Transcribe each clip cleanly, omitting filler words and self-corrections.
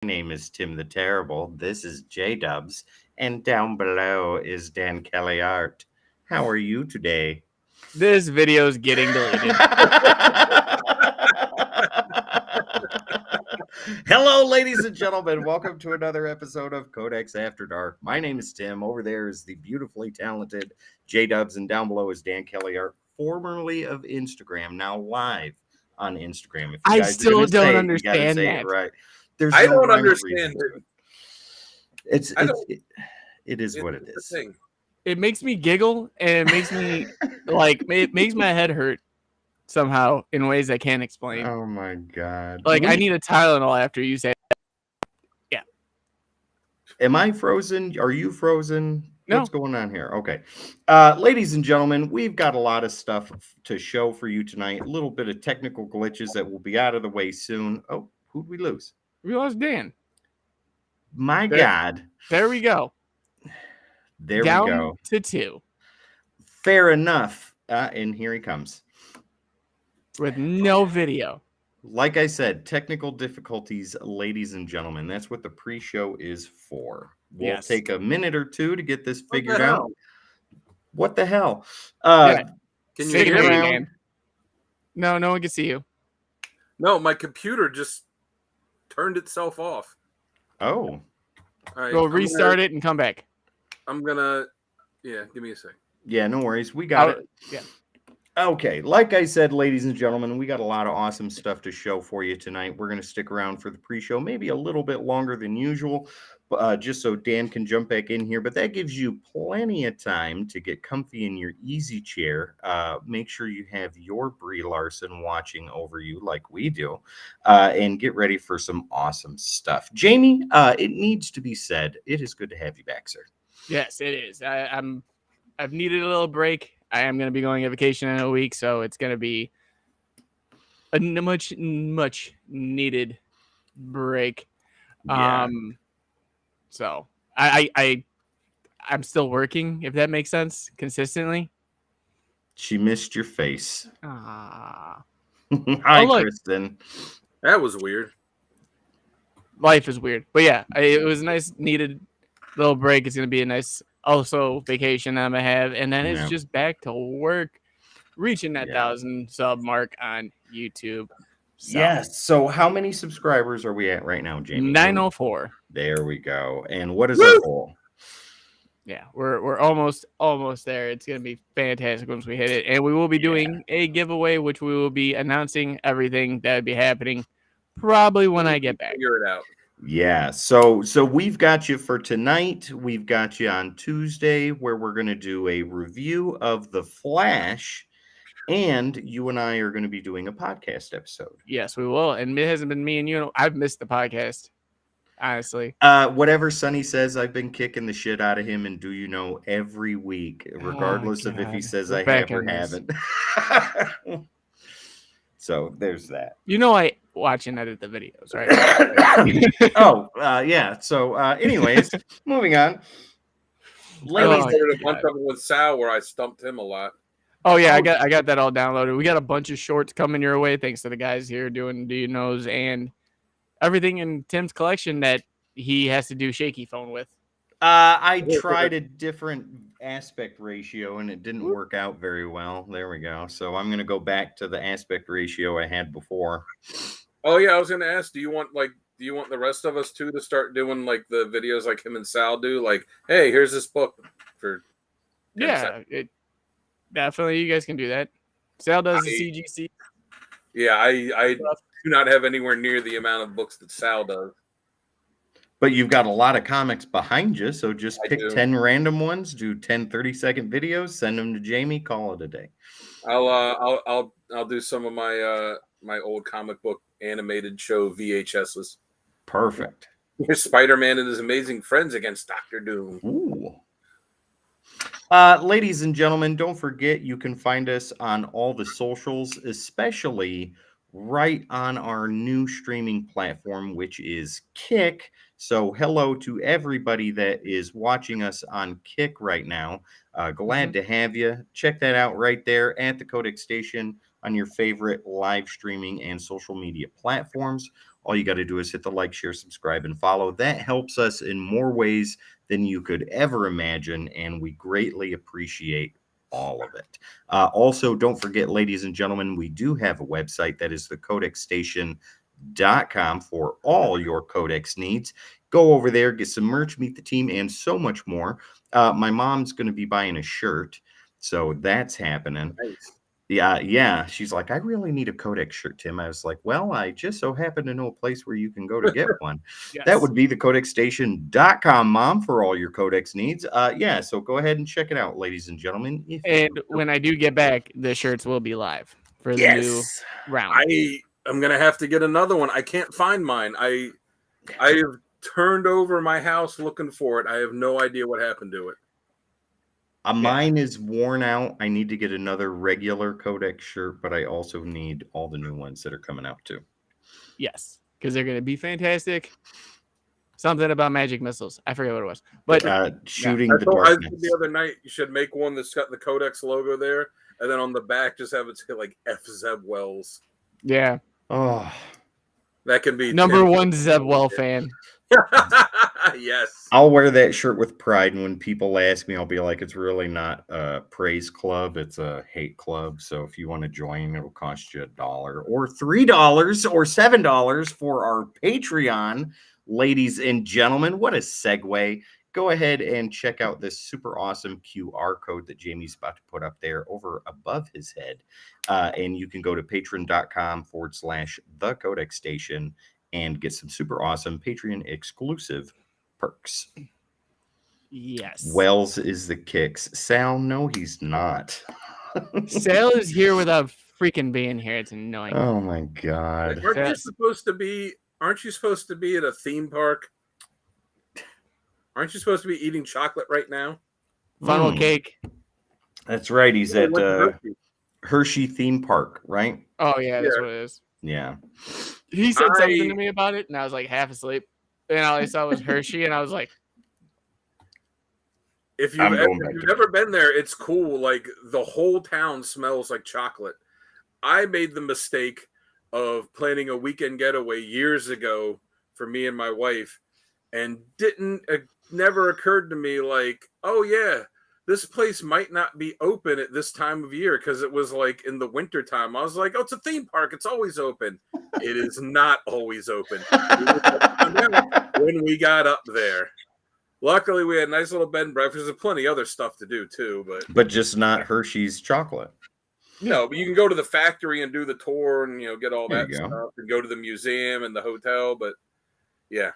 name is Tim the Terrible. This is J Dubs, and down below is Dan Kelly Art. How are you today? This video is getting deleted. Hello, ladies and gentlemen. Welcome to another episode of Codex After Dark. My name is Tim. Over there is the beautifully talented J Dubs, and down below is Dan Kelly Art, formerly of Instagram, now live on Instagram. If you I guys still are gonna don't say it, you gotta understand say that. it right. There's I no don't rhyme or understand reason to it. It's I don't- it is what it It's is. the thing. It makes me giggle and it makes me it makes my head hurt somehow in ways I can't explain. Oh my god! Like I need a Tylenol after you say. Am I frozen? Are you frozen? No. What's going on here? Okay. Ladies and gentlemen, we've got a lot of stuff to show for you tonight. A little bit of technical glitches that will be out of the way soon. Oh, who'd we lose? We lost Dan. My There- God. There we go. There Down we go. to 2 Fair enough. And here he comes. with no video. Like I said, technical difficulties, ladies and gentlemen. That's what the pre-show is for. We'll Yes. take a minute or two to get this What the figured out. hell? What the hell? Yeah. Can you Stick it hear in, me? around. Dan. No, no one can see you. No, my computer just turned itself off. Oh, All right, Go restart it and come back. I'm gonna. Yeah, give me a sec. yeah, no worries. We got it. Yeah. Okay, like I said, ladies and gentlemen, we got a lot of awesome stuff to show for you tonight. We're going to stick around for the pre-show, maybe a little bit longer than usual, just so Dan can jump back in here. But that gives you plenty of time to get comfy in your easy chair. Make sure you have your Brie Larson watching over you like we do, and get ready for some awesome stuff. Jamie, it needs to be said, it is good to have you back, sir. Yes, it is. I've needed a little break. I am going to be going on vacation in a week, so it's going to be a much needed break. Yeah. So I'm still working, if that makes sense, consistently. She missed your face. Ah, Hi, look. Kristen. That was weird. life is weird, but yeah, it was a nice needed little break. It's going to be a nice also vacation I'm gonna have, and then it's Yeah. just back to work, reaching that Yeah. 1,000 sub mark on YouTube. So, Yes. So how many subscribers are we at right now, Jamie? 904. There we go. And what is Woo! our goal? Yeah, we're almost there. It's gonna be fantastic once we hit it, and we will be doing a giveaway, which we will be announcing everything that would be happening probably when I get back. Figure it out. Yeah. So we've got you for tonight. We've got you on Tuesday where we're going to do a review of The Flash, and you and I are going to be doing a podcast episode. Yes, we will, and it hasn't been me and you. I've missed the podcast, honestly. Whatever Sonny says, I've been kicking the shit out of him, and do you know, every week, regardless of if he God. says We're I back have or on this. haven't. So there's that. You know, I watch and edit the videos, right? Oh, yeah. So, anyways, moving on. I Ladies, recorded a bunch of them with Sal where I stumped him a lot. Oh yeah, I got that all downloaded. We got a bunch of shorts coming your way, thanks to the guys here doing Do You Knows and everything in Tim's collection that he has to do shaky phone with. I tried a different aspect ratio and it didn't work out very well. There we go. So I'm going to go back to the aspect ratio I had before. Oh yeah, I was gonna ask, do you want the rest of us too to start doing like the videos like him and Sal do? Like, hey, here's this book for 10 Yeah, seconds. it definitely you guys can do that. Sal does the I- CGC. Yeah, I do not have anywhere near the amount of books that Sal does. But you've got a lot of comics behind you, so just I pick do. 10 random ones, do 10 30-second videos, send them to Jamie, call it a day. I'll do some of my my old comic book animated show VHSs. Perfect. Here's Spider-Man and his amazing friends against Doctor Doom. Ooh. Ladies and gentlemen, don't forget you can find us on all the socials, especially right on our new streaming platform, which is Kick. So hello to everybody that is watching us on Kick right now. Glad to have you. Check that out right there at the Codex Station on your favorite live streaming and social media platforms. All you got to do is hit the like, share, subscribe, and follow. That helps us in more ways than you could ever imagine, and we greatly appreciate all of it. Also, don't forget, ladies and gentlemen, we do have a website that is thecodexstation.com for all your codex needs. Go over there, get some merch, meet the team, and so much more. My mom's going to be buying a shirt, so that's happening. Nice. Yeah. She's like, I really need a Codex shirt, Tim. I was like, well, I just so happen to know a place where you can go to get one. Yes. That would be thecodexstation.com, Mom, for all your Codex needs. Yeah, so go ahead and check it out, ladies and gentlemen. And when I do get back, the shirts will be live for the new round. I'm gonna have to get another one. I can't find mine. I've turned over my house looking for it. I have no idea what happened to it. Mine is worn out. I need to get another regular Codex shirt, but I also need all the new ones that are coming out too. Yes, because they're going to be fantastic. Something about magic missiles. I forget what it was. But shooting I the told darkness. the other night you should make one that's got the Codex logo there, and then on the back just have it say like F. Zeb Wells. yeah, Oh, That can be number one Zebwell fan. Yes. I'll wear that shirt with pride, and when people ask me, I'll be like, it's really not a praise club, it's a hate club. So if you want to join, it'll cost you $1 or $3 or $7 for our Patreon. Ladies and gentlemen, what a segue. Go ahead and check out this super awesome QR code that Jamie's about to put up there over above his head. And you can go to patreon.com/the Codex Station and get some super awesome Patreon exclusive perks. Yes. Wells is the kicks. Sal, no, he's not. Sale is here without freaking being here. It's annoying. Oh my god. Aren't you Yes. supposed to be at a theme park? Aren't you supposed to be eating chocolate right now? Funnel cake. That's right. He's at Went to Hershey. Hershey theme park, right? Oh yeah, that's Yeah. what it is. Yeah. He said something to me about it, and I was like half asleep. And all I saw was Hershey, and I was like, If I'm you've, going ever, back if you've to never been there, it's cool. Like the whole town smells like chocolate. I made the mistake of planning a weekend getaway years ago for me and my wife, and never occurred to me like, oh yeah, this place might not be open at this time of year because it was like in the winter time. I was like, oh, it's a theme park, it's always open. It is not always open. When we got up there. Luckily, we had a nice little bed and breakfast. There's plenty of other stuff to do too, but just not Hershey's chocolate. no. But you can go to the factory and do the tour, and get all There that you go. stuff, and go to the museum and the hotel. But yeah,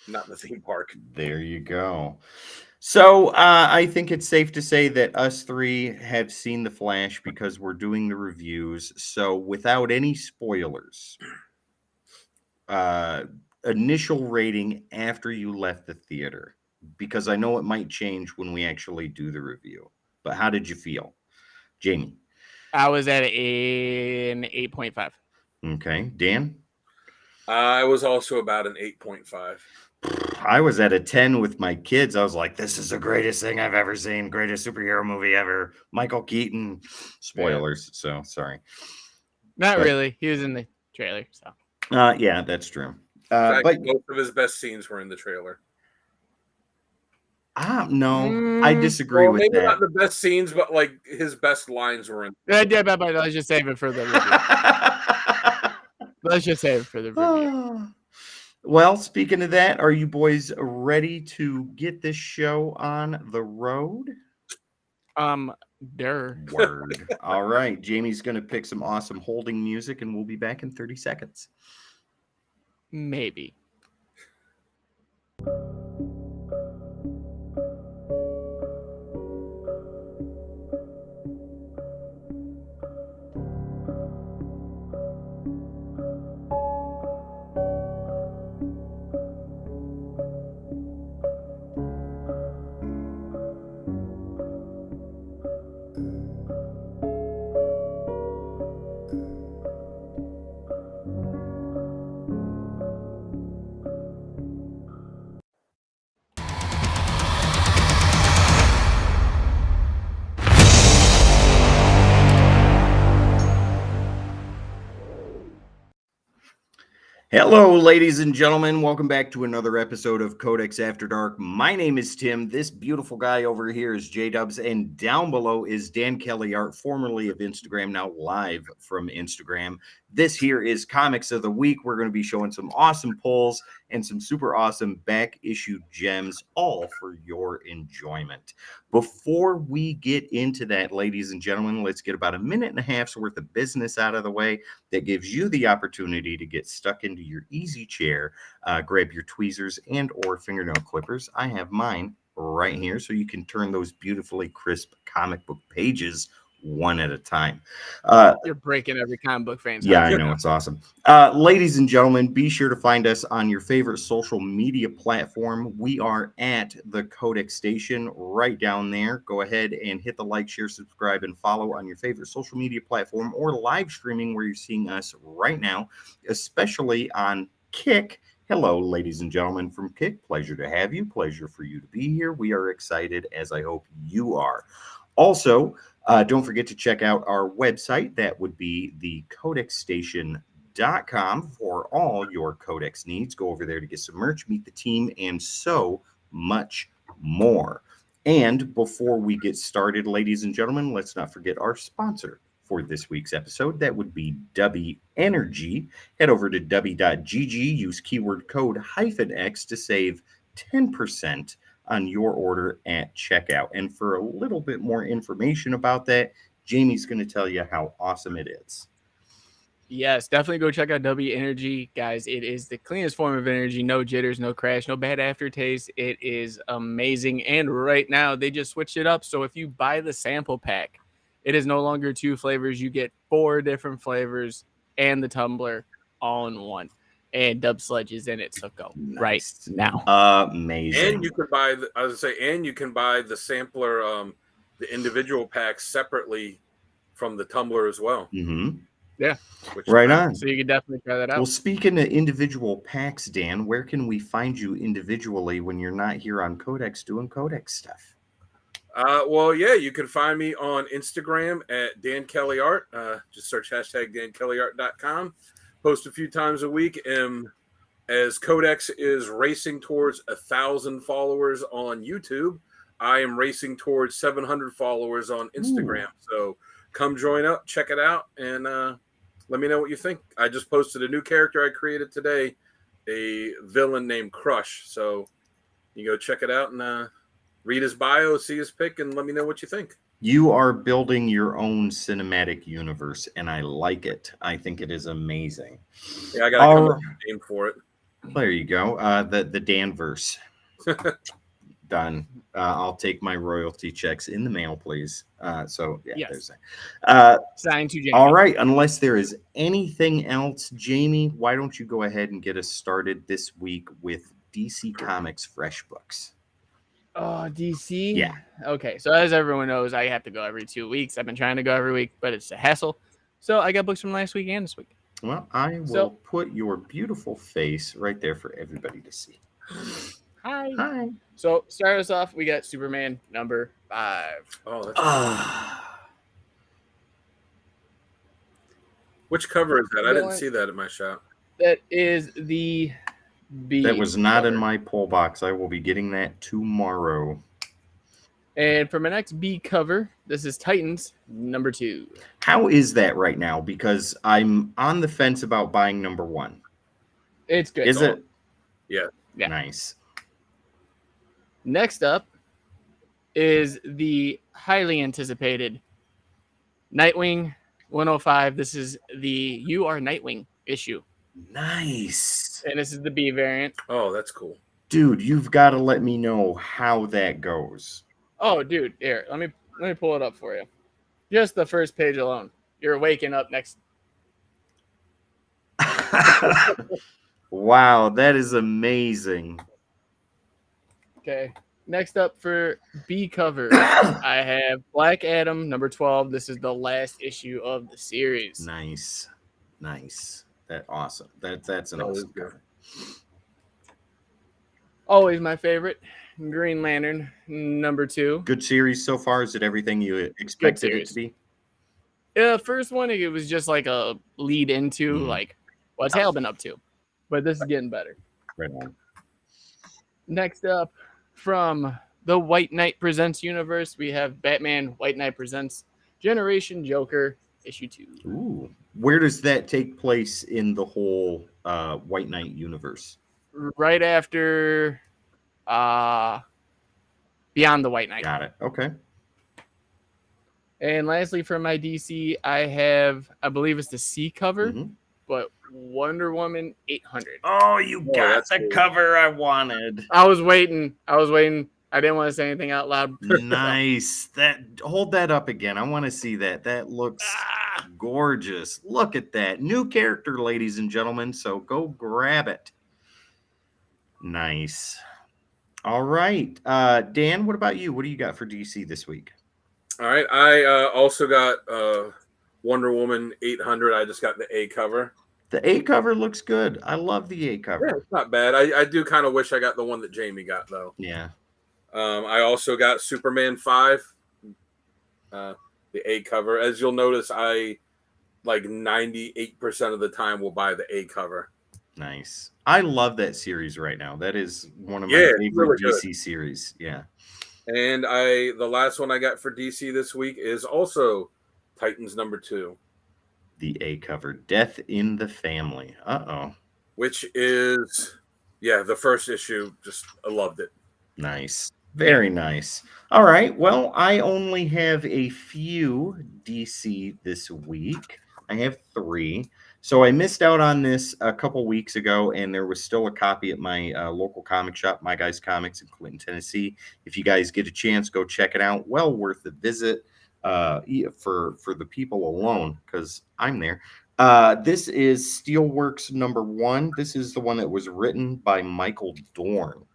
not in the theme park. There you go. So I think it's safe to say that us three have seen The Flash because we're doing the reviews. So without any spoilers, initial rating after you left the theater, because I know it might change when we actually do the review. But how did you feel, Jamie? I was at an 8.5. Okay, Dan? I was also about an 8.5. I was at a 10 with my kids. I was like, this is the greatest thing I've ever seen. Greatest superhero movie ever. Michael Keaton. Spoilers. So sorry. Not But- really. He was in the trailer. So Yeah, that's true. In fact, But most of his best scenes were in the trailer. no, I disagree with maybe that. not the best scenes, but like his best lines were in. yeah, but let's just save it for the review. Let's just save it for the review. Well, speaking of that, are you boys ready to get this show on the road? Word. All right. Jamie's going to pick some awesome holding music, and we'll be back in 30 seconds. Maybe. Hello, ladies and gentlemen. Welcome back to another episode of Codex After Dark. My name is Tim. This beautiful guy over here is J-Dubs, and down below is Dan Kelly Art, formerly of Instagram, now live from Instagram. This here is Comics of the Week. We're going to be showing some awesome polls and some super awesome back issue gems, all for your enjoyment. Before we get into that, ladies and gentlemen, let's get about a minute and a half's worth of business out of the way that gives you the opportunity to get stuck into your easy chair, grab your tweezers and or fingernail clippers. I have mine right here, so you can turn those beautifully crisp comic book pages one at a time. You're breaking every comic book fan's Yeah, heart. I know, it's awesome. Ladies and gentlemen, be sure to find us on your favorite social media platform. We are at the Codex Station right down there. Go ahead and hit the like, share, subscribe, and follow on your favorite social media platform or live streaming where you're seeing us right now, especially on Kick. Hello, ladies and gentlemen from Kick. Pleasure to have you. Pleasure for you to be here. We are excited, as I hope you are. Also, don't forget to check out our website. That would be the codexstation.com for all your Codex needs. Go over there to get some merch, meet the team, and so much more. And before we get started, ladies and gentlemen, let's not forget our sponsor for this week's episode. That would be W Energy. Head over to w.gg, use keyword code -X to save 10% on your order at checkout. And for a little bit more information about that, Jamie's going to tell you how awesome it is. Yes, definitely go check out W Energy, guys. It is the cleanest form of energy. No jitters, no crash, no bad aftertaste. It is amazing. And right now, they just switched it up. So if you buy the sample pack, it is no longer 2 flavors. You get 4 different flavors and the tumbler all in one. And Dub Sledge is in it. So go right now. Amazing. And you could buy and you can buy the sampler, the individual packs separately from the tumbler as well. Mm-hmm. Yeah. Right on. So you can definitely try that out. Well, speaking of individual packs, Dan, where can we find you individually when you're not here on Codex doing Codex stuff? Well, yeah, you can find me on Instagram at Dan Kelly Art. Just search #DanKellyArt.com. Post a few times a week. As Codex is racing towards 1,000 followers on YouTube, I am racing towards 700 followers on Instagram. Ooh. So come join up, check it out, and let me know what you think. I just posted a new character I created today, a villain named Crush. So you go check it out and read his bio, see his pic, and let me know what you think. You are building your own cinematic universe, and I like it. I think it is amazing. Yeah, I got to come up with a name for it. There you go. The Danverse. Done. I'll take my royalty checks in the mail, please. So yeah, yes. There's that. Signed to Jamie. All right. Unless there is anything else, Jamie, why don't you go ahead and get us started this week with DC Comics Fresh Books? Oh, DC? Yeah. Okay. So as everyone knows, I have to go every 2 weeks. I've been trying to go every week, but it's a hassle. So I got books from last week and this week. Well, I will put your beautiful face right there for everybody to see. Hi. Hi. So start us off. We got Superman number 5. Oh, that's which cover is that? I didn't see that in my shop. That is the B. That was not in my pull box. I will be getting that tomorrow. And for my next B cover, this is Titans number 2. How is that right now? Because I'm on the fence about buying number 1. It's good. Is it? Yeah. Nice. Next up is the highly anticipated Nightwing 105. This is the You Are Nightwing issue. Nice. And this is the B variant. Oh, that's cool. Dude, you've got to let me know how that goes. Oh, dude, here, let me pull it up for you. Just the first page alone. You're waking up next. Wow, that is amazing. Okay. Next up for B cover, I have Black Adam number 12. This is the last issue of the series. Nice. That's awesome. That's an awesome cover. Always my favorite, Green Lantern number 2. Good series so far. Is it everything you expected it to be? Yeah, first one, it was just like a lead into like what's Hal been up to. but this is getting better. Right on. Next up, from the White Knight Presents universe, we have Batman White Knight Presents Generation Joker issue 2. Ooh. Where does that take place in the whole White Knight universe? Right after Beyond the White Knight. Got it. Okay. And lastly, for my DC, I have, I believe it's the C cover, Mhm. but Wonder Woman 800. Oh, you Oh, got that's the cool. cover I wanted. I was waiting. I didn't want to say anything out loud. Nice. Hold that up again. I want to see that. That looks gorgeous. Look at that. New character, ladies and gentlemen. So go grab it. Nice. All right. Dan, what about you? What do you got for DC this week? All right. I also got Wonder Woman 800. I just got the A cover. The A cover looks good. I love the A cover. Yeah, it's not bad. I do kind of wish I got the one that Jamie got, though. Yeah. I also got Superman 5, the A cover. As you'll notice, I like 98% of the time will buy the A cover. Nice. I love that series right now. That is one of my Yeah, favorite really good. DC series. Yeah. And the last one I got for DC this week is also Titans #2, The A cover. Death in the Family. Uh-oh. which is the first issue. Just I loved it. Nice. Very nice. All right. Well, I only have a few DC this week. I have 3. So I missed out on this a couple weeks ago, and there was still a copy at my local comic shop, My Guys Comics in Clinton, Tennessee. If you guys get a chance, go check it out. Well worth the visit for the people alone, because I'm there. This is Steelworks #1. This is the one that was written by Michael Dorn.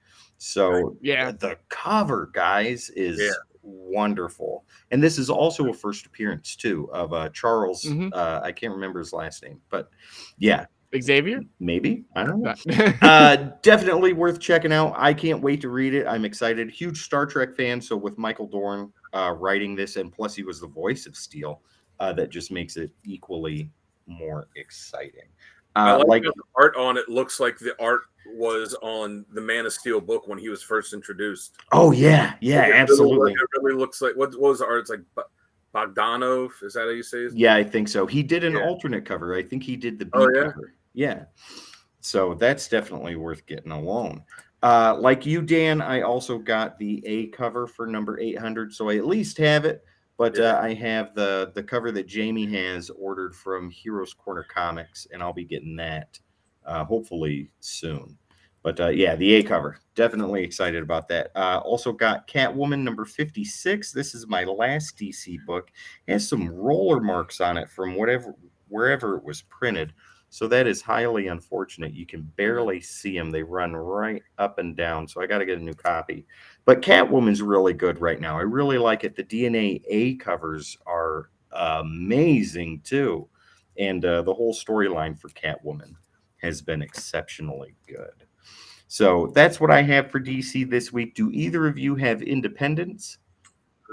So Yeah. the cover, guys, is wonderful. And this is also a first appearance, too, of Charles. Mhm. I can't remember his last name, but yeah, Xavier? maybe. I don't know. Not- Definitely worth checking out. I can't wait to read it. I'm excited. Huge Star Trek fan. So with Michael Dorn writing this, and plus he was the voice of Steel, that just makes it equally more exciting. I like how the art on it looks like the art was on the Man of Steel book when he was first introduced. Oh yeah, yeah, Like, absolutely. It really looks like what was the art? It's like Bogdanov. Is that how you say it? Yeah, I think so. He did an Yeah. alternate cover. I think he did the B Oh, yeah? cover. Yeah. So that's definitely worth getting alone. Like you, Dan, I also got the A cover for number 800, so I at least have it. But Yeah. I have the cover that Jamie has ordered from Heroes Corner Comics, and I'll be getting that hopefully soon. But yeah, the A cover. Definitely excited about that. Also got Catwoman #56. This is my last DC book. It has some roller marks on it from wherever it was printed. So that is highly unfortunate. You can barely see them. They run right up and down. So I got to get a new copy. But Catwoman's really good right now. I really like it. The DNA A covers are amazing too. And the whole storyline for Catwoman has been exceptionally good. So that's what I have for DC this week. Do either of you have Independence?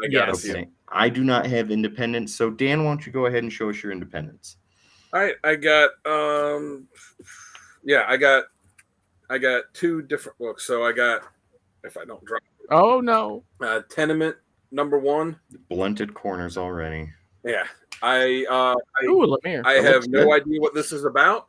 I got Yes. a few. Okay. I do not have Independence. So Dan, why don't you go ahead and show us your Independence? All right, I got I got 2 different books. So I got, if I don't drop, Oh no. Tenement #1. Blunted corners already. Yeah, I Ooh, Lemire. I That have looks no good. idea what this is about.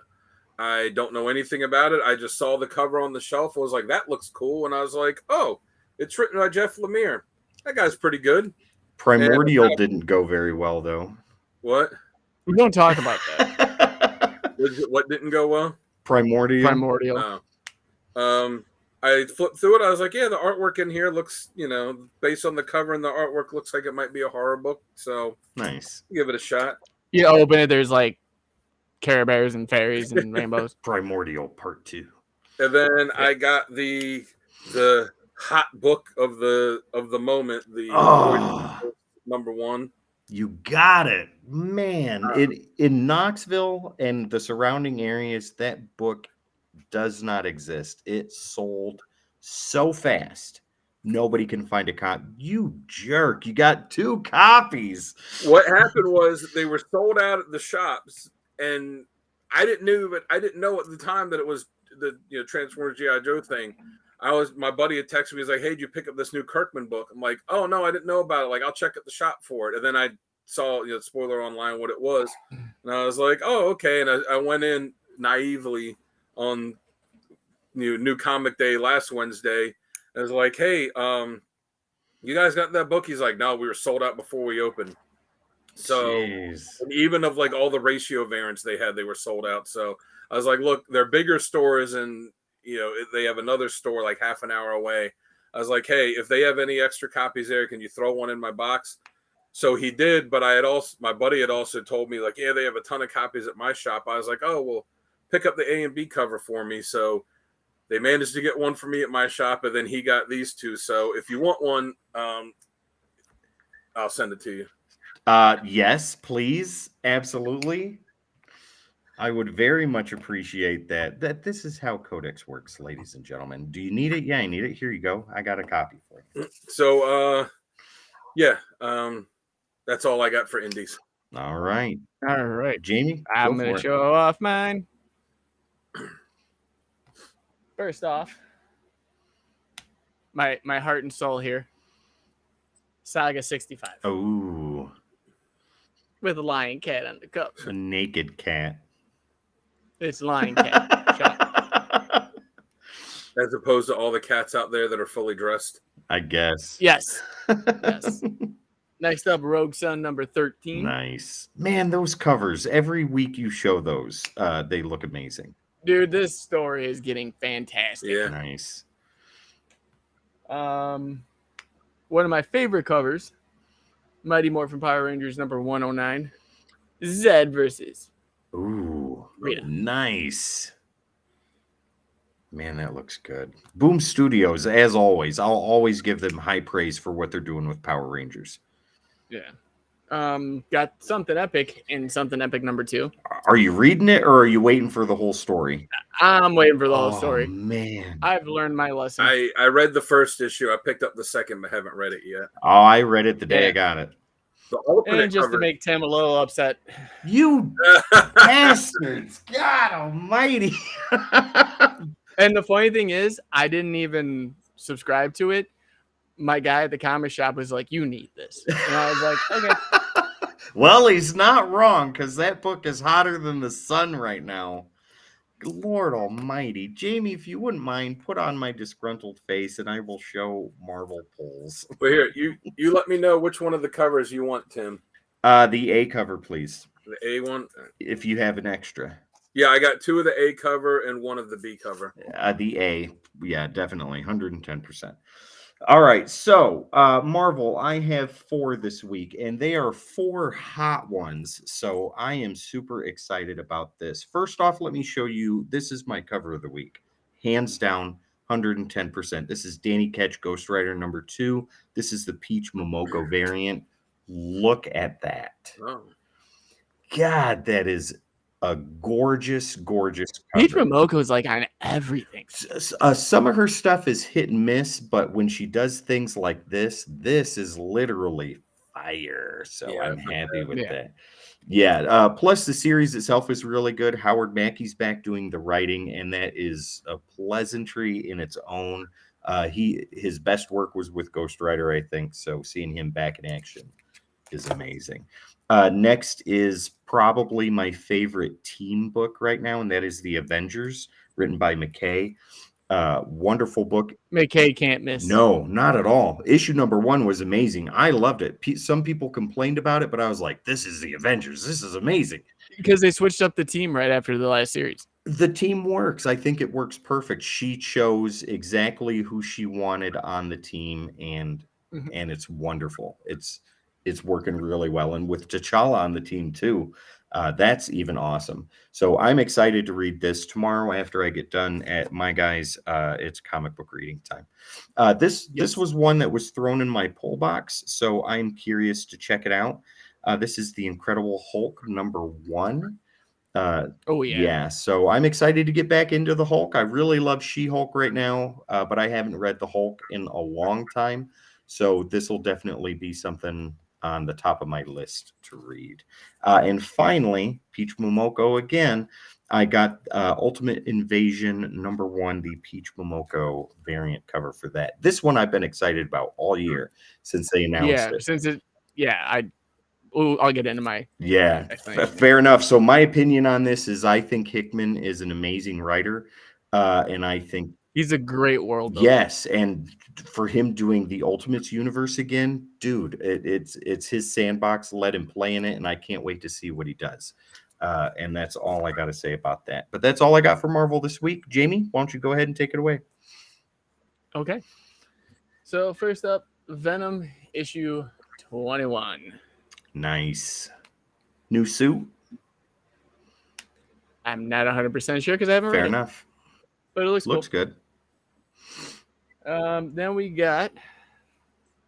I don't know anything about it. I just saw the cover on the shelf. I was like, that looks cool. And I was like, oh, it's written by Jeff Lemire. That guy's pretty good. Primordial didn't go very well though. What? We don't talk about that. What didn't go well? Primordial. Primordial. No. I flipped through it. I was like, yeah, the artwork in here looks, based on the cover and the artwork, looks like it might be a horror book. So Nice. give it a shot. You open it, there's like Care Bears and fairies and rainbows. Primordial Part 2. And then I got the hot book of the moment, the Oh, #1. you got it. Man, in Knoxville and the surrounding areas, that book does not exist. It sold so fast. Nobody can find a copy. You jerk. You got 2 copies. What happened was they were sold out at the shops, and I didn't know at the time that it was the Transformers GI Joe thing, my buddy had texted me. He's like, "Hey, did you pick up this new Kirkman book?" I'm like, "Oh no, I didn't know about it. Like, I'll check at the shop for it." And then I saw spoiler online what it was, and I was like, "Oh, okay." And I went in naively on new comic day last Wednesday. And I was like, "Hey, you guys got that book?" He's like, "No, we were sold out before we opened." So Jeez. and even of like all the ratio variants they had, they were sold out. So I was like, "Look, their bigger store is in, they have another store like half an hour away." I was like, "Hey, if they have any extra copies there, can you throw one in my box?" So he did, but my buddy had also told me like, "Yeah, they have a ton of copies at my shop." I was like, "Oh, well, pick up the A and B cover for me." So they managed to get one for me at my shop, and then he got these two. So if you want one, I'll send it to you. Yes, please. Absolutely. I would very much appreciate that. This is how Codex works, ladies and gentlemen. Do you need it? Yeah, I need it. Here you go. I got a copy for you. So yeah, that's all I got for indies. All right. All right. Jamie, I'm go going for to it. show off mine. First off, my heart and soul here. Saga 65 Oh, with a lion cat on the cover. a naked cat. It's Lion Cat. Shut up. As opposed to all the cats out there that are fully dressed. I guess. Yes. Yes. Next up, Rogue Sun number 13. Nice. Man, those covers, every week you show those, they look amazing. Dude, this story is getting fantastic. Yeah. Nice. One of my favorite covers, Mighty Morphin Power Rangers number 109, Zed versus Ooh, Rita. nice. Man, that looks good. Boom Studios, as always. I'll always give them high praise for what they're doing with Power Rangers. Yeah. Got Something Epic in Something Epic number 2. Are you reading it or are you waiting for the whole story? I'm waiting for the whole Oh, story. man. I've learned my lesson. I read the first issue. I picked up the second, but haven't read it yet. Oh, I read it the day Yeah. I got it. The alternate And just to cover- make Tim a little upset. You bastards. God almighty. And the funny thing is, I didn't even subscribe to it. My guy at the comic shop was like, "You need this." And I was like, "Okay." Well, he's not wrong because that book is hotter than the sun right now. Lord almighty. Jamie, if you wouldn't mind, put on my disgruntled face and I will show Marvel polls. But here, you let me know which one of the covers you want, Tim. The A cover, please, The A one? if you have an extra. Yeah, I got 2 of the A cover and 1 of the B cover. The A, yeah, definitely, 110%. All right, so Marvel, I have 4 this week, and they are 4 hot ones. So I am super excited about this. First off, let me show you. This is my cover of the week, hands down, 110%. This is Danny Ketch, Ghost Rider number 2. This is the Peach Momoko variant. Look at that. Oh. God, that is a gorgeous, gorgeous Peach cover. Momoko is like on everything. Some of her stuff is hit and miss, but when she does things like this is literally fire. So Yeah, I'm happy with Yeah. that. Yeah. Plus, the series itself is really good. Howard Mackey's back doing the writing, and that is a pleasantry in its own. His best work was with Ghost Rider, I think. So seeing him back in action is amazing. Next is probably my favorite team book right now, and that is The Avengers, written by McKay. Wonderful book. McKay can't miss. No, not at all. Issue number 1 was amazing. I loved it. Some people complained about it, but I was like, this is The Avengers. This is amazing. Because they switched up the team right after the last series. The team works. I think it works perfect. She chose exactly who she wanted on the team, and it's wonderful. It's working really well. And with T'Challa on the team too, that's even awesome. So I'm excited to read this tomorrow after I get done at my guys. It's comic book reading time. This was one that was thrown in my pull box, so I'm curious to check it out. This is the Incredible Hulk number 1. Oh yeah. Yeah, so I'm excited to get back into the Hulk. I really love She-Hulk right now, but I haven't read the Hulk in a long time. So this will definitely be something on the top of my list to read. And finally, Peach Momoko again. I got Ultimate Invasion #1, the Peach Momoko variant cover for that. This one I've been excited about all year since they announced Yeah, it. since it, yeah, I'll get into my Yeah, explanation. fair enough. So my opinion on this is I think Hickman is an amazing writer, and I think He's a great world builder. yes, and for him doing the Ultimates universe again, dude, it's his sandbox. Let him play in it, and I can't wait to see what he does. And that's all I got to say about that. But that's all I got for Marvel this week. Jamie, why don't you go ahead and take it away? Okay. So first up, Venom issue 21. Nice. New suit? I'm not 100% sure because I haven't Fair read it, enough. but it looks Looks good. cool. Then we got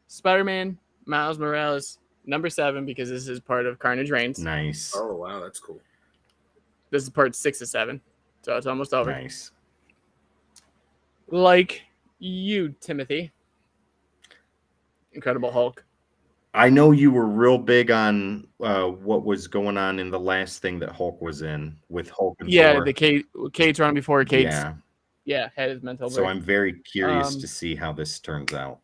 Spider-Man Miles Morales #7 because this is part of Carnage Reigns. Nice. Oh wow, that's cool. This is part 6 of 7, so it's almost over. Nice. Like you, Timothy. Incredible Hulk. I know you were real big on what was going on in the last thing that Hulk was in with Hulk and Yeah, Thor. the Kate's run before Kate's. Yeah. Had his mental So break. I'm very curious Um, to see how this turns out.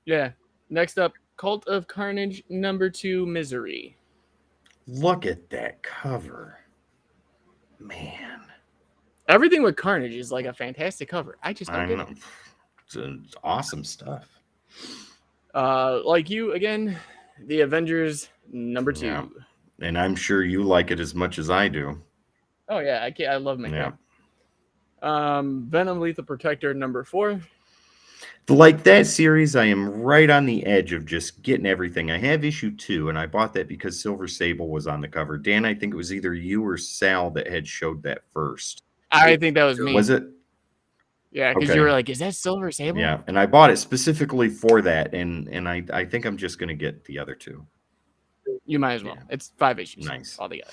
Yeah. Next up, Cult of Carnage #2, Misery. Look at that cover. Man. Everything with Carnage is like a fantastic cover. I just I don't get know. it. It's awesome stuff. Like you again, the Avengers #2. Yeah. And I'm sure you like it as much as I do. Oh yeah, I love my Yeah. Venom Lethal Protector #4. Like that series, I am right on the edge of just getting everything. I have issue 2, and I bought that because Silver Sable was on the cover. Dan, I think it was either you or Sal that had showed that first. I think that was me. Was it? Yeah, because Okay. you were like, "Is that Silver Sable?" Yeah, and I bought it specifically for that, and I think I'm just going to get the other 2. You might as well. Yeah. It's 5 issues. Nice. Altogether.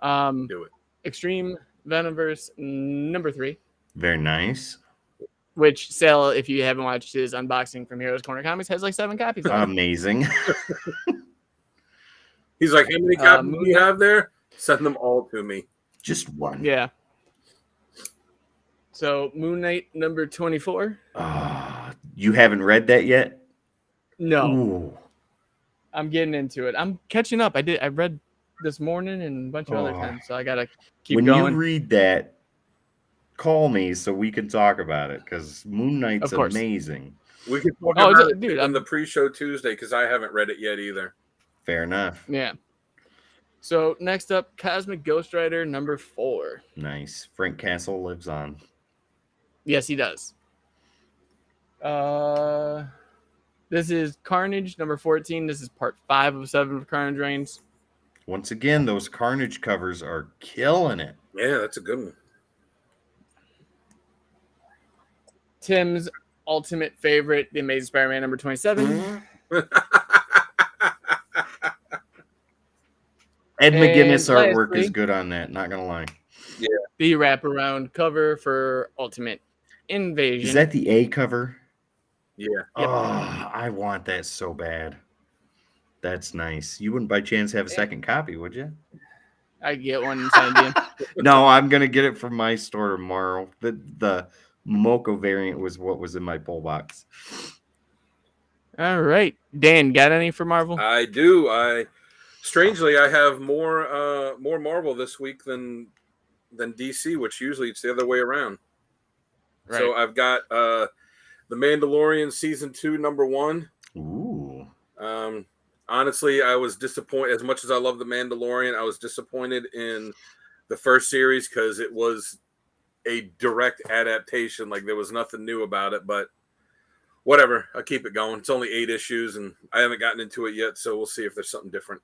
Do it. Extreme Venomverse #3. Very nice. Which Sal, if you haven't watched his unboxing from Heroes Corner Comics, has like 7 copies of it. Amazing. He's like, how many copies do you Moon- have there? Send them all to me. Just one. Yeah. So Moon Knight #24. You haven't read that yet? No, Ooh. I'm getting into it. I'm catching up. I read this morning and a bunch of other Oh. times, so I gotta keep When going. you read that, call me so we can talk about it because Moon Knight's Of course. amazing. We can talk Oh, about it dude, on the pre-show Tuesday because I haven't read it yet either. Fair enough. Yeah. So next up, Cosmic Ghost Rider #4. Nice. Frank Castle lives on. Yes, he does. This is Carnage #14. This is part 5 of 7 of Carnage Reigns. Once again, those Carnage covers are killing it. Yeah, that's a good one. Tim's ultimate favorite, The Amazing Spider-Man #27. Ed And McGuinness artwork lastly- is good on that, not gonna lie. The wraparound cover for Ultimate Invasion. Is that the A cover? Yeah. Yep. Oh, I want that so bad. That's nice. You wouldn't by chance have a second copy, would you? I get one inside you. No, I'm gonna get it from my store tomorrow. The Momoko variant was what was in my pull box. All right. Dan, got any for Marvel? I do. Strangely, I have more Marvel this week than DC, which usually it's the other way around. Right. So I've got The Mandalorian season 2 #1. Ooh. Honestly, I was disappointed. As much as I love The Mandalorian, I was disappointed in the first series because it was a direct adaptation. Like there was nothing new about it, but whatever. I'll keep it going. It's only 8 issues, and I haven't gotten into it yet, so we'll see if there's something different.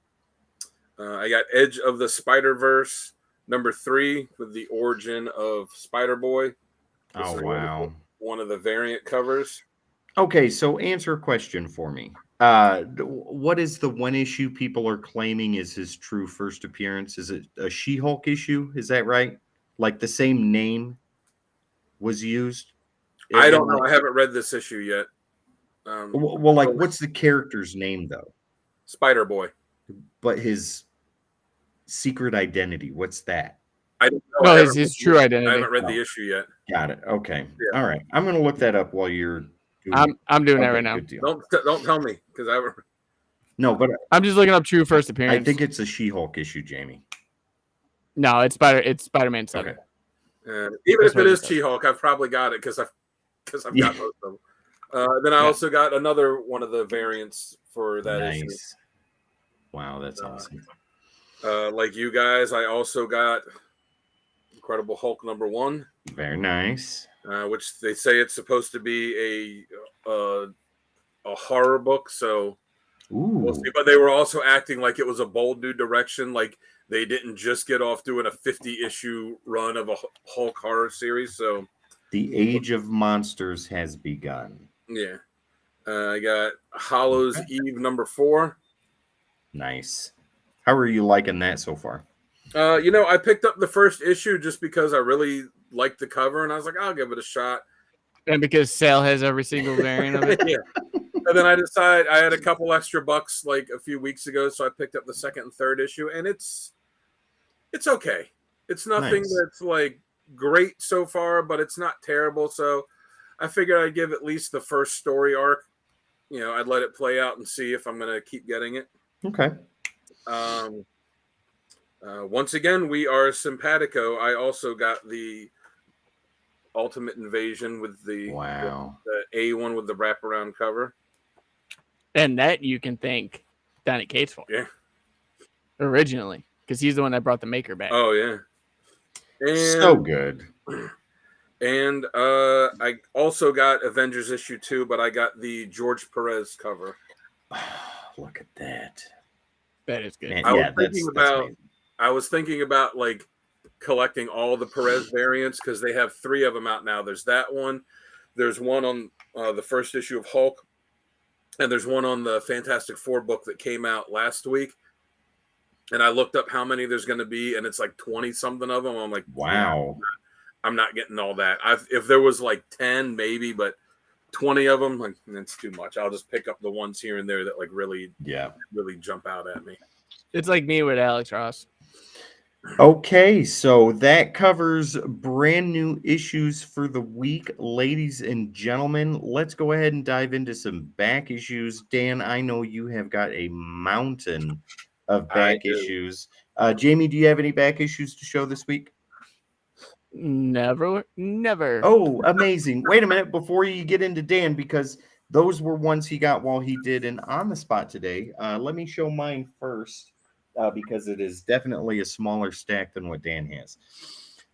I got Edge of the Spider-Verse #3 with the origin of Spider-Boy. Oh wow. One of the variant covers. Okay, so answer a question for me. What is the one issue people are claiming is his true first appearance? Is it a She-Hulk issue? Is that right? Like the same name was used? I don't know. I haven't read this issue yet. Well, like, what's the character's name though? Spider-Boy. But his secret identity, what's that? I didn't know. No, I his haven't read true the- I identity. haven't read the Oh. issue yet. Got it. Okay. Yeah. All right. I'm going to look that up while you're doing I'm doing that okay, right now. Good deal. Don't tell me because I haven't. No, but I'm just looking up true first appearance. I think it's a She-Hulk issue, Jamie. No, it's Spider-Man 7. Okay. Even That's if what it it is says. She-Hulk, I've probably got it because I've Yeah. got most of them. Then I Yeah. also got another one of the variants for that issue. Nice. Wow, that's awesome. Like you guys, I also got Incredible Hulk #1, Very nice. which they say it's supposed to be a horror book. So we'll Ooh. see. But they were also acting like it was a bold new direction. Like they didn't just get off doing a 50-issue run of a Hulk horror series. So The Age of Monsters has begun. yeah, I got Hollow's Eve #4. Nice. How are you liking that so far? I picked up the first issue just because I really liked the cover, and I was like, I'll give it a shot. And because Sal has every single variant of it. Yeah. And then I decided I had a couple extra bucks like a few weeks ago, so I picked up the second and third issue, and it's okay. It's nothing Nice. that's like great so far, but it's not terrible. So I figured I'd give at least the first story arc. I'd let it play out and see if I'm gonna keep getting it. Okay. Once again, we are simpatico. I also got the Ultimate Invasion with the Wow. the A1 with the wraparound cover. And that you can thank Donny Cates for. Yeah. Originally. Because he's the one that brought the maker back. Oh yeah. And So good. And I also got Avengers #2, but I got the George Perez cover. Look at that. That is good. Man, I was yeah, that's amazing. I was thinking about like collecting all the Perez variants because they have 3 of them out now. There's that one. There's one on the first issue of Hulk, and there's one on the Fantastic Four book that came out last week. And I looked up how many there's going to be, and it's like 20 something of them. I'm like, Wow. I'm not getting all that. If there was like 10, maybe, but 20 of them, like that's too much. I'll just pick up the ones here and there that like really jump out at me. It's like me with Alex Ross. Okay, so that covers brand new issues for the week. Ladies and gentlemen, let's go ahead and dive into some back issues. Dan, I know you have got a mountain of back issues. Jamie, do you have any back issues to show this week? Never. Oh, amazing. Wait a minute before you get into Dan, because those were ones he got while he did an on the spot today. Let me show mine first. Because it is definitely a smaller stack than what Dan has.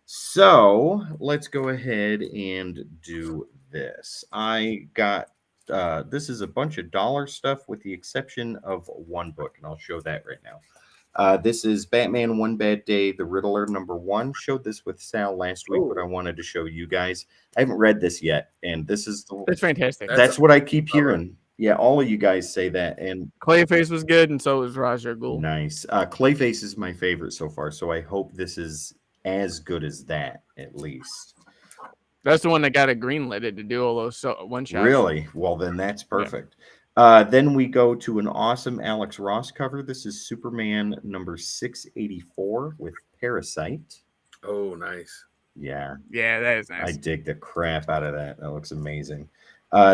So let's go ahead and do this. I got, this is a bunch of dollar stuff with the exception of one book, and I'll show that right now. This is Batman One Bad Day, The Riddler #1. Showed this with Sal last week, but I wanted to show you guys. I haven't read this yet, and this is the. It's fantastic. That's what I keep hearing. Yeah, all of you guys say that, and Clayface was good, and so was Ra's al Ghul. nice. Clayface is my favorite so far, so I hope this is as good as that, at least. That's the one that got a greenlit to do all those one shots. Really? Well, then that's perfect. Yeah. Then we go to an awesome Alex Ross cover. This is Superman #684 with Parasite. Oh, nice. Yeah. Yeah, that is nice. I dig the crap out of that. That looks amazing.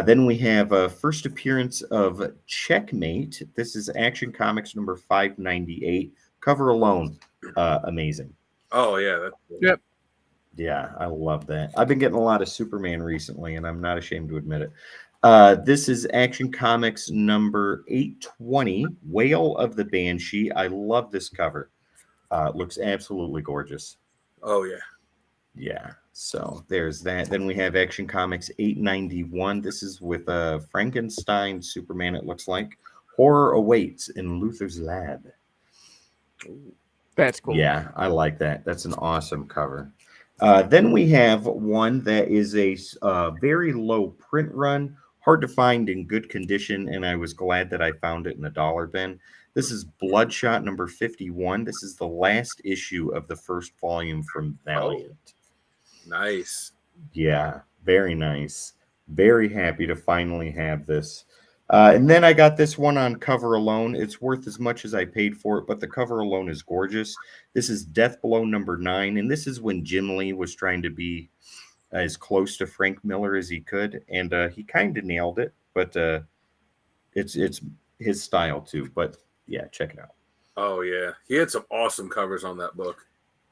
Then we have a first appearance of Checkmate. This is Action Comics #598. Cover alone, amazing. Oh yeah. Yep. Yeah, I love that. I've been getting a lot of Superman recently, and I'm not ashamed to admit it. This is Action Comics #820, Whale of the Banshee. I love this cover. It looks absolutely gorgeous. Oh yeah. Yeah, so there's that. Then we have Action Comics 891. This is with Frankenstein Superman, it looks like. Horror Awaits in Luthor's Lab. That's cool. Yeah, I like that. That's an awesome cover. Then we have one that is a very low print run, hard to find in good condition, and I was glad that I found it in the dollar bin. This is Bloodshot #51. This is the last issue of the first volume from Valiant. Oh. Nice. Yeah, very nice. Very happy to finally have this. And then I got this one on cover alone. It's worth as much as I paid for it, but the cover alone is gorgeous. This is Death Below #9, and this is when Jim Lee was trying to be as close to Frank Miller as he could, and he kind of nailed it. But it's his style too. But yeah, check it out. Oh yeah, he had some awesome covers on that book.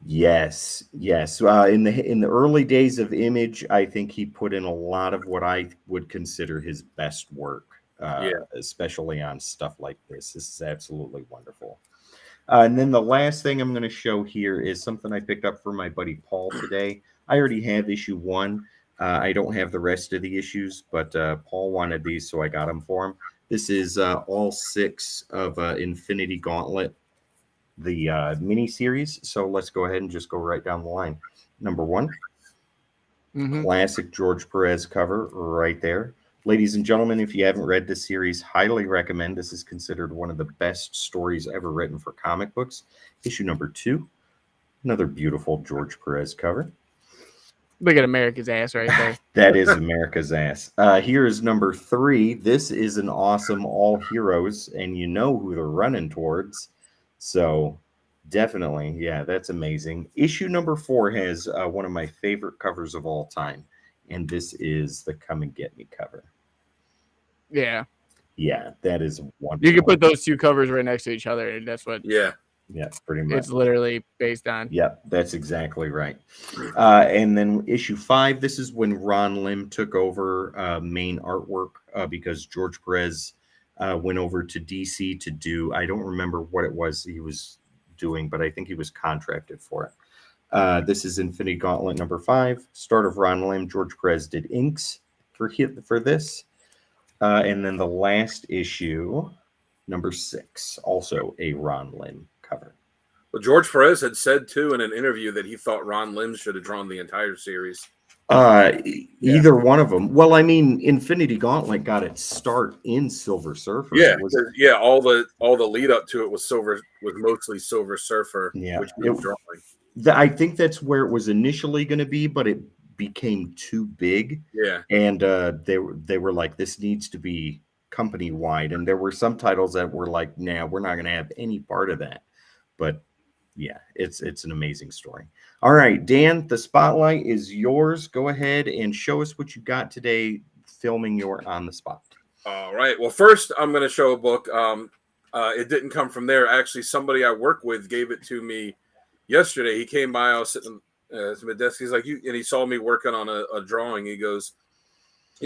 Yes. In the early days of Image, I think he put in a lot of what I would consider his best work. Especially on stuff like this. This is absolutely wonderful. And then the last thing I'm going to show here is something I picked up for my buddy Paul today. I already have issue 1. I don't have the rest of the issues, but Paul wanted these, so I got them for him. This is all 6 of Infinity Gauntlet, the mini series. So let's go ahead and just go right down the line. Number 1, classic George Perez cover right there. Ladies and gentlemen, if you haven't read this series, highly recommend. This is considered one of the best stories ever written for comic books. Issue number 2, another beautiful George Perez cover. Look at America's ass right there. That is America's ass. Here is number 3. This is an awesome all heroes, and you know who they're running towards. So definitely, yeah, that's amazing. Issue number 4 has one of my favorite covers of all time. And this is the Come and Get Me cover. Yeah. Yeah, that is wonderful. You can put those 2 covers right next to each other, and that's what Yeah, pretty much. it's literally based on. Yep, that's exactly right. And then issue 5, this is when Ron Lim took over main artwork because George Perez went over to DC to do, I don't remember what it was he was doing, but I think he was contracted for it. This is Infinity Gauntlet number 5. Start of Ron Lim. George Perez did inks for this. And then the last issue, number 6, also a Ron Lim cover. Well, George Perez had said too in an interview that he thought Ron Lim should have drawn the entire series. Either one of them. Well, I mean, Infinity Gauntlet got its start in Silver Surfer. All the lead up to it was mostly Silver Surfer, which he was drawing. I think that's where it was initially going to be, but it became too big. Yeah. And they were like, this needs to be company wide. And there were some titles that were like, nah, we're not going to have any part of that. But yeah, it's an amazing story. All right, Dan, the spotlight is yours. Go ahead and show us what you got today, filming your On the Spot. All right. Well, first I'm going to show a book. It didn't come from there. Actually, somebody I work with gave it to me yesterday. He came by. I was sitting at my desk. He's like, and he saw me working on a drawing. He's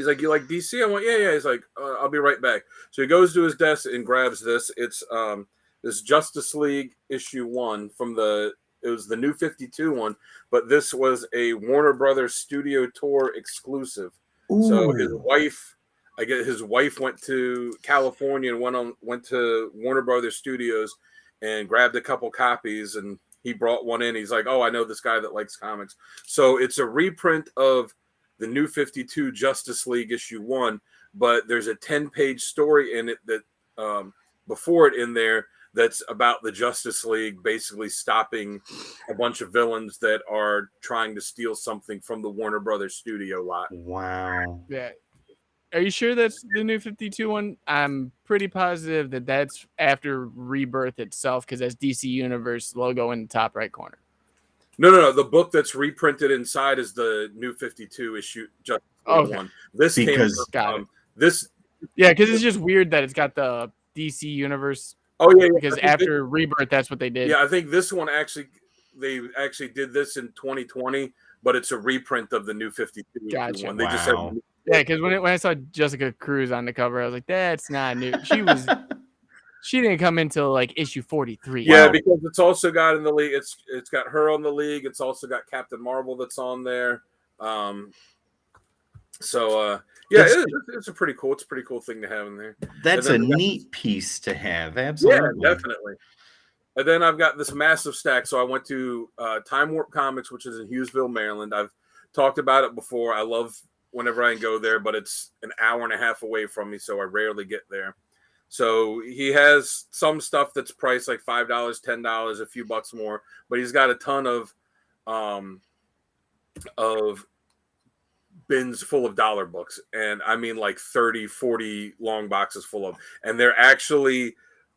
like, you like DC? I went, yeah. He's like, I'll be right back. So he goes to his desk and grabs this. It's this Justice League issue 1 it was the New 52 one, but this was a Warner Brothers Studio Tour exclusive. Ooh. So his wife went to California and went to Warner Brothers Studios and grabbed a couple copies, and he brought one in. He's like, oh, I know this guy that likes comics. So it's a reprint of the New 52 Justice League issue 1, but there's a 10-page story in it that before it in there that's about the Justice League basically stopping a bunch of villains that are trying to steal something from the Warner Brothers studio lot. Wow. Yeah. Are you sure that's the New 52 one? I'm pretty positive that that's after Rebirth itself, because that's DC Universe logo in the top right corner. No. The book that's reprinted inside is the New 52 issue. Justice League 1. This because this. Yeah, because it's just weird that it's got the DC Universe. Oh yeah, because after Rebirth, that's what they did. Yeah, I think this one they actually did this in 2020, but it's a reprint of the New 52 Gotcha. one. They just said, yeah, because when I saw Jessica Cruz on the cover, I was like, that's not new. She didn't come until like issue 43. Yeah, because it's also got in the league. It's got her on the league. It's also got Captain Marvel that's on there. Yeah, it's a pretty cool thing to have in there. That's a neat piece to have. Absolutely. Yeah, definitely. And then I've got this massive stack. So I went to Time Warp Comics, which is in Hughesville, Maryland. I've talked about it before. I love whenever I can go there, but it's an hour and a half away from me, so I rarely get there. So he has some stuff that's priced like $5, $10, a few bucks more, but he's got a ton of bins full of dollar books, and I mean like 30, 40 long boxes full of, and they're actually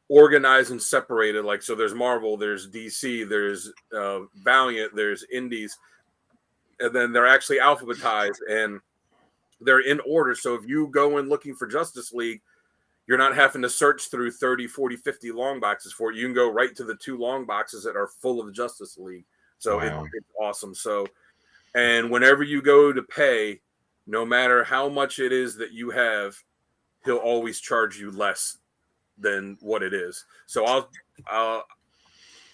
organized and separated. Like, so there's Marvel, there's DC, there's Valiant, there's Indies, and then they're actually alphabetized and they're in order. So if you go in looking for Justice League, you're not having to search through 30, 40, 50 long boxes for it. You can go right to the 2 long boxes that are full of Justice League. So Wow. it's awesome. So, and whenever you go to pay, no matter how much it is that you have, he'll always charge you less than what it is. So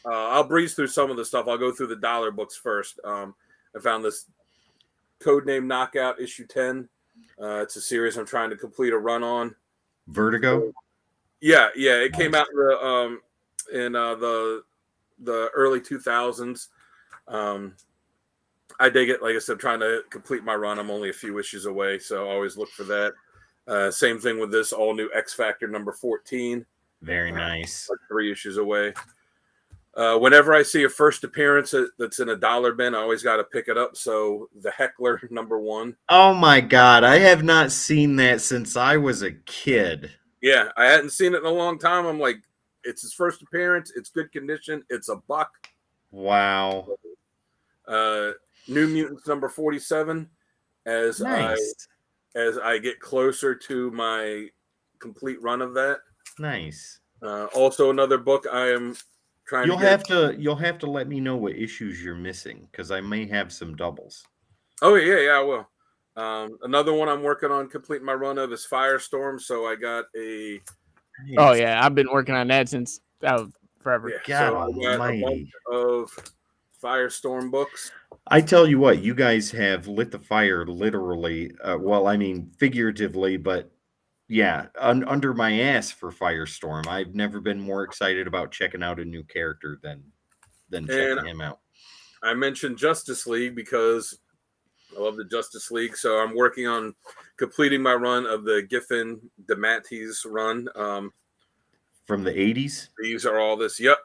I'll breeze through some of the stuff. I'll go through the dollar books first. I found this Codename Knockout issue 10. It's a series I'm trying to complete a run on. Vertigo. Yeah. It came out in the early 2000s. I dig it. Like I said, trying to complete my run. I'm only a few issues away, so I always look for that. Same thing with this all new X Factor number 14. Very nice. Like 3 issues away. Whenever I see a first appearance that's in a dollar bin, I always got to pick it up. So the Heckler number 1. Oh my God. I have not seen that since I was a kid. Yeah, I hadn't seen it in a long time. I'm like, it's his first appearance. It's good condition. It's a buck. Wow. New Mutants number 47. As Nice. I get closer to my complete run of that. Nice. Also another book I am trying You'll to have to let me know what issues you're missing because I may have some doubles. Oh yeah, I will. Another one I'm working on completing my run of is Firestorm. So I got a Oh yeah, I've been working on that since forever. yeah, God so I got a bunch almighty. of Firestorm books. I tell you what, you guys have lit the fire literally. Well, I mean figuratively, but yeah, under my ass for Firestorm. I've never been more excited about checking out a new character than checking him out. I mentioned Justice League because I love the Justice League. So I'm working on completing my run of the Giffen DeMatteis run. From the 80s? These are all this. Yep.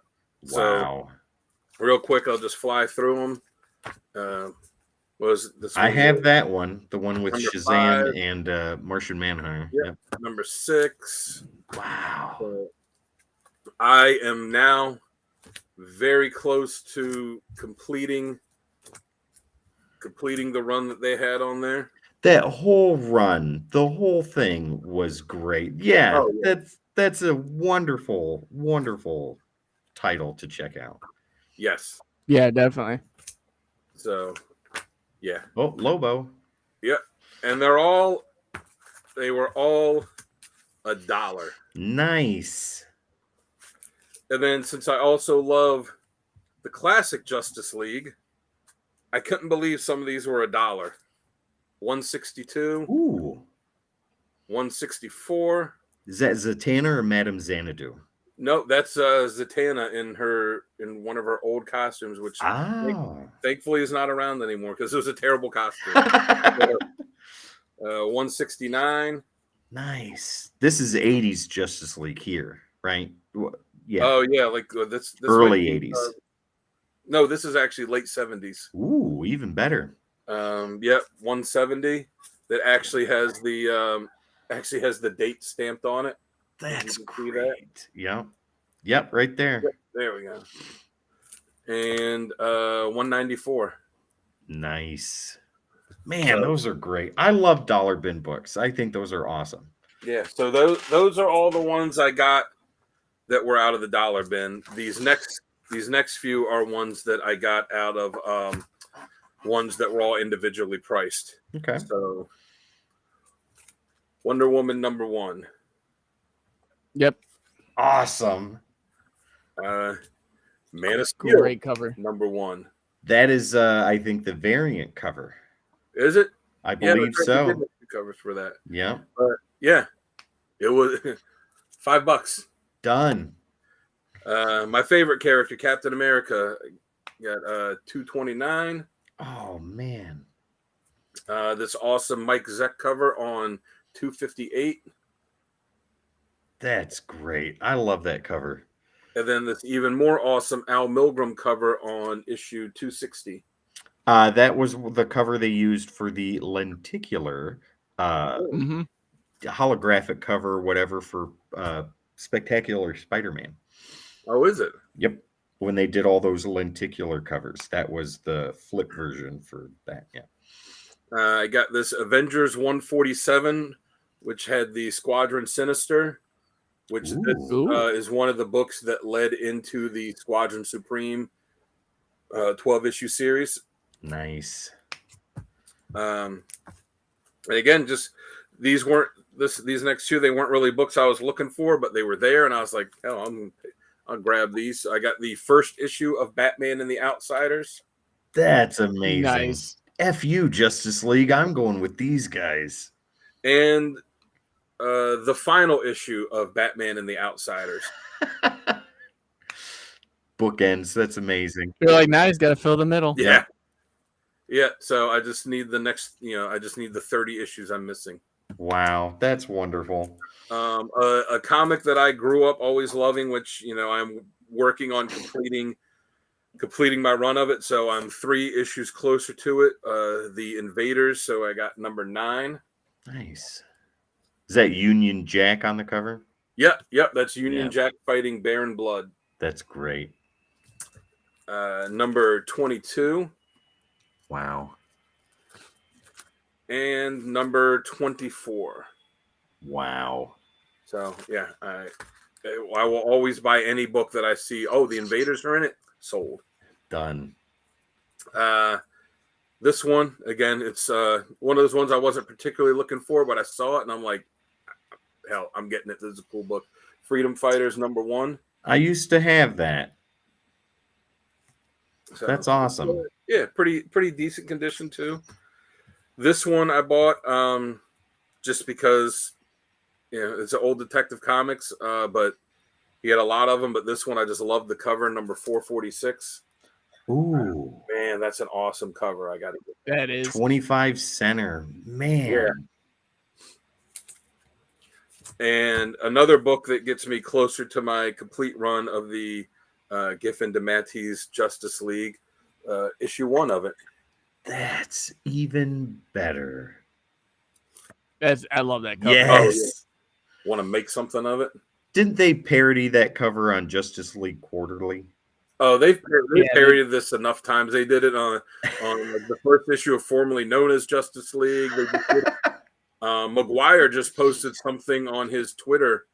Wow. So real quick, I'll just fly through them. Was this? I have that one, the one with Number Shazam 5. and Martian Manhunter. Yep. Number 6. Wow. So I am now very close to completing the run that they had on there. That whole run, the whole thing was great. Yeah, Oh, yeah. that's a wonderful, wonderful title to check out. Yes. Yeah, definitely. So, yeah. Oh, Lobo. Yep. And they were all $1. Nice. And then since I also love the classic Justice League, I couldn't believe some of these were $1. 162, Ooh. 164. Is that Zatanna or Madame Xanadu? No, that's Zatanna in one of her old costumes, which thankfully is not around anymore because it was a terrible costume. 169. Nice. This is 80s Justice League here, right? Yeah. Oh yeah, like this early 80s. No, this is actually late 70s. Ooh, even better. Yep, 170. That actually has the date stamped on it. That's You can see that? great. Yep, right there. There we go. And 194. Nice. Man, those are great. I love dollar bin books. I think those are awesome. Yeah, so those are all the ones I got that were out of the dollar bin. These next few are ones that I got out of ones that were all individually priced. Okay. So Wonder Woman number 1. Yep. Awesome. Man of Steel Great cover. number 1. That is I think the variant cover. Is it? I believe so. Covers for that. Yeah. But yeah, it was $5. Done. My favorite character, Captain America, got $2.29. Oh man. This awesome Mike Zeck cover on $2.58. That's great. I love that cover. And then this even more awesome Al Milgrom cover on issue 260. That was the cover they used for the lenticular Hmm. holographic cover, whatever, for Spectacular Spider-Man. Oh, is it? Yep. When they did all those lenticular covers, that was the flip version for that. Yeah. I got this Avengers 147, which had the Squadron Sinister, which this Ooh. is one of the books that led into the Squadron Supreme 12-issue series. Nice. And again, just these weren't these next two, they weren't really books I was looking for, but they were there, and I was like, oh, I'll grab these. I got the first issue of Batman and the Outsiders. That's amazing. Nice. F you, Justice League. I'm going with these guys. And the final issue of Batman and the Outsiders. Bookends. That's amazing. You're like, now he's got to fill the middle. Yeah. Yeah. So I just need the next, I just need the 30 issues I'm missing. Wow. That's wonderful. A comic that I grew up always loving, which, I'm working on completing my run of it. So I'm 3 issues closer to it. The Invaders. So I got number 9. Nice. Is that Union Jack on the cover? Yep. That's Union Jack fighting Baron Blood. That's great. Number 22. Wow. And number 24. Wow. So yeah, I will always buy any book that I see. Oh, the Invaders are in it. Sold. Done. This one again, it's one of those ones I wasn't particularly looking for, but I saw it and I'm like, hell, I'm getting it. This is a cool book. Freedom Fighters #1. I used to have that. So, that's awesome. Yeah, pretty decent condition too. This one I bought just because it's an old Detective Comics, but he had a lot of them. But this one I just love the cover, number 446. Ooh, man, that's an awesome cover. I got it. That is 25 center, man. Yeah. And another book that gets me closer to my complete run of the Giffen DeMatteis Justice League, issue 1 of it. That's even better. I love that cover. Yes. Oh, yeah. Want to make something of it? Didn't they parody that cover on Justice League Quarterly? Oh, they've parodied this enough times. They did it on the first issue of formerly known as Justice League. They just did McGuire just posted something on his Twitter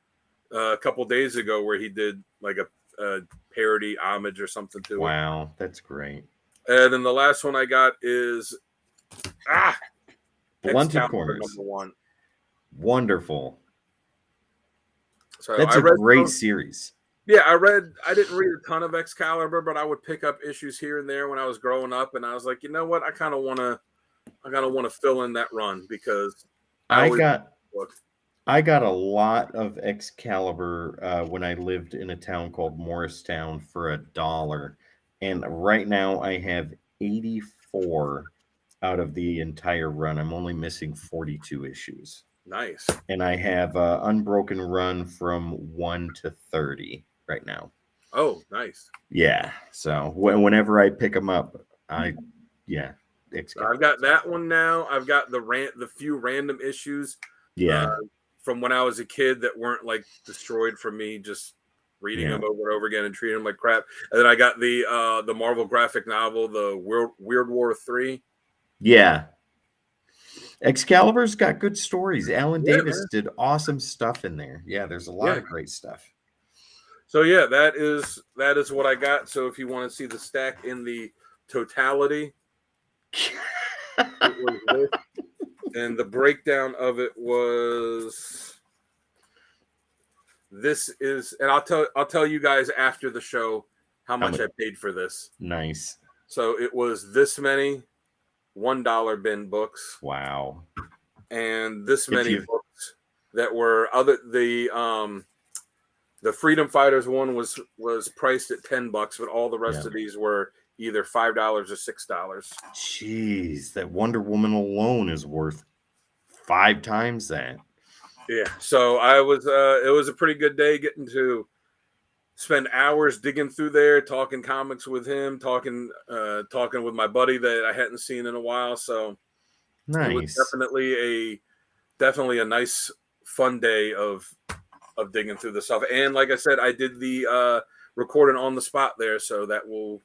a couple days ago where he did like a parody homage or something to it. Wow, that's great. And then the last one I got is Blunted Corners. #1. Wonderful. So that's a great series. Yeah, I didn't read a ton of Excalibur, but I would pick up issues here and there when I was growing up, and I was like, you know what, I kind of want to fill in that run because I got a lot of Excalibur when I lived in a town called Morristown for $1. And right now I have 84 out of the entire run. I'm only missing 42 issues. Nice. And I have an unbroken run from 1 to 30 right now. Oh, nice. Yeah. So whenever I pick them up, I've got that one now. I've got the few random issues. Yeah. From when I was a kid that weren't like destroyed from me just reading them over and over again and treating them like crap. And then I got the Marvel graphic novel, the Weird War 3. Yeah. Excalibur's got good stories. Alan Davis did awesome stuff in there. Yeah, there's a lot of great stuff. So yeah, that is what I got. So if you want to see the stack in the totality, it was this. And the breakdown of it was and I'll tell you guys after the show how much I paid for this. Nice. So it was this many $1 bin books. Wow. And this many books that were the Freedom Fighters one was priced at $10, but all the rest of these were either $5 or $6. Jeez, that Wonder Woman alone is worth 5 times that. Yeah. So it was a pretty good day getting to spend hours digging through there, talking comics with him, talking with my buddy that I hadn't seen in a while. So it was Nice. definitely a nice fun day of digging through the stuff. And like I said, I did the recording on the spot there, so that will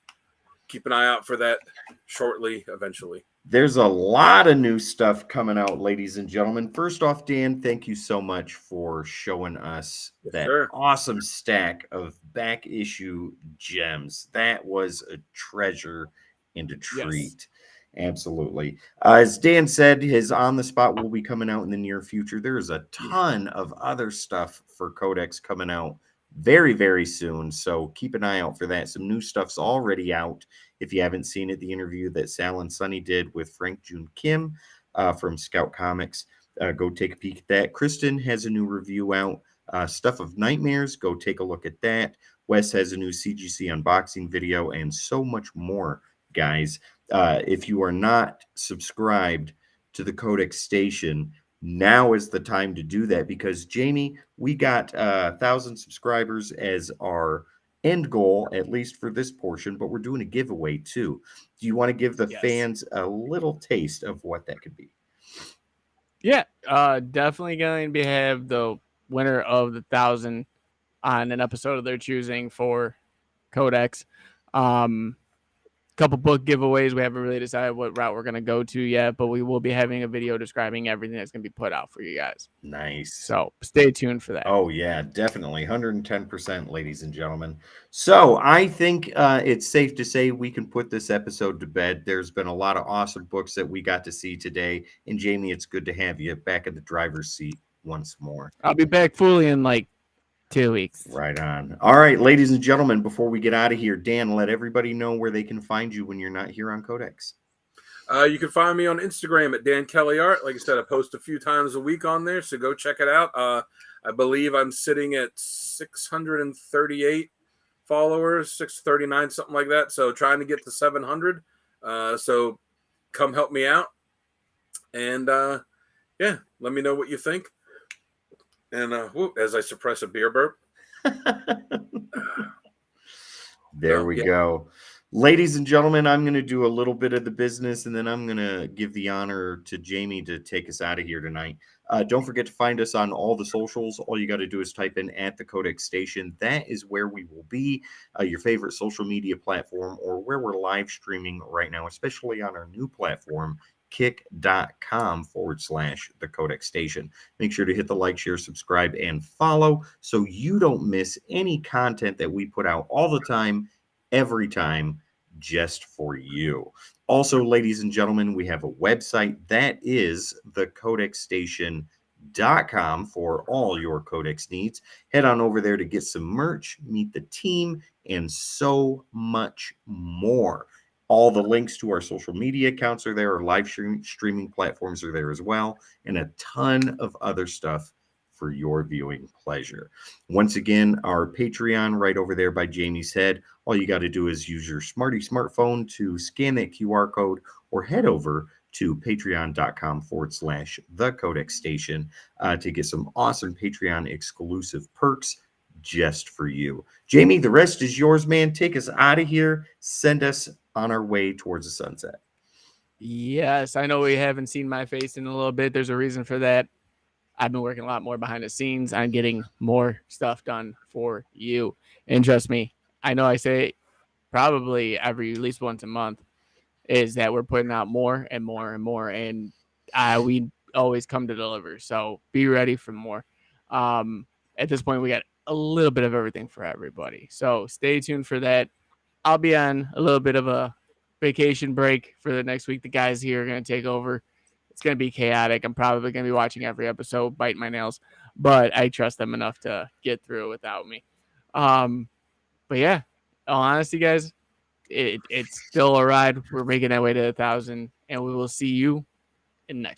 keep an eye out for that shortly, eventually. There's a lot of new stuff coming out, ladies and gentlemen. First off, Dan, thank you so much for showing us that sir. awesome stack of back issue gems. That was a treasure and a treat. Absolutely. As Dan said, his On the Spot will be coming out in the near future. There's a ton of other stuff for Codex coming out very, very soon. So keep an eye out for that. Some new stuff's already out. If you haven't seen it, the interview that Sal and Sonny did with Frank June Kim from Scout Comics, go take a peek at that. Kristen has a new review out, Stuff of Nightmares. Go take a look at that. Wes has a new CGC unboxing video and so much more, guys. If you are not subscribed to the Codex Station, now is the time to do that, because Jamie, we got 1,000 subscribers as our end goal, at least for this portion, but we're doing a giveaway too. Do you want to give the fans a little taste of what that could be? Yeah, definitely going to have the winner of the 1,000 on an episode of their choosing for Codex. Couple book giveaways. We haven't really decided what route we're going to go to yet, but we will be having a video describing everything that's going to be put out for you guys. Nice. So stay tuned for that. Oh, yeah, definitely. 110%, ladies and gentlemen. So I think it's safe to say we can put this episode to bed. There's been a lot of awesome books that we got to see today. And Jamie, it's good to have you back in the driver's seat once more. I'll be back fully in like 2 weeks. Right on. All right, ladies and gentlemen, before we get out of here, Dan, let everybody know where they can find you when you're not here on Codex. You can find me on Instagram at Dan Kelly Art. Like I said, I post a few times a week on there, so go check it out. I believe I'm sitting at 638 followers, 639, something like that. So trying to get to 700. So come help me out. And yeah, let me know what you think. And as I suppress a beer burp. There we go. Ladies and gentlemen, I'm going to do a little bit of the business, and then I'm going to give the honor to Jamie to take us out of here tonight. Don't forget to find us on all the socials. All you got to do is type in at the Codex Station. That is where we will be, your favorite social media platform, or where we're live streaming right now, especially on our new platform, kick.com/the Codex Station. Make sure to hit the like, share, subscribe, and follow so you don't miss any content that we put out all the time, every time, just for you. Also, ladies and gentlemen, we have a website that is thecodexstation.com for all your Codex needs. Head on over there to get some merch, meet the team, and so much more. All the links to our social media accounts are there. Our live streaming platforms are there as well, and a ton of other stuff for your viewing pleasure. Once again, our Patreon right over there by Jamie's head. All you got to do is use your smartphone to scan that QR code, or head over to patreon.com/the Codex Station to get some awesome Patreon exclusive perks just for you. Jamie, the rest is yours, man. Take us out of here. Send us on our way towards the sunset. Yes, I know we haven't seen my face in a little bit. There's a reason for that. I've been working a lot more behind the scenes on getting more stuff done for you. And trust me, I know I say probably at least once a month, is that we're putting out more and more and more. And we always come to deliver. So be ready for more. At this point, we got a little bit of everything for everybody. So stay tuned for that. I'll be on a little bit of a vacation break for the next week. The guys here are going to take over. It's going to be chaotic. I'm probably going to be watching every episode, biting my nails, but I trust them enough to get through it without me. But yeah, all honesty, guys, it's still a ride. We're making our way to 1,000, and we will see you in the next one.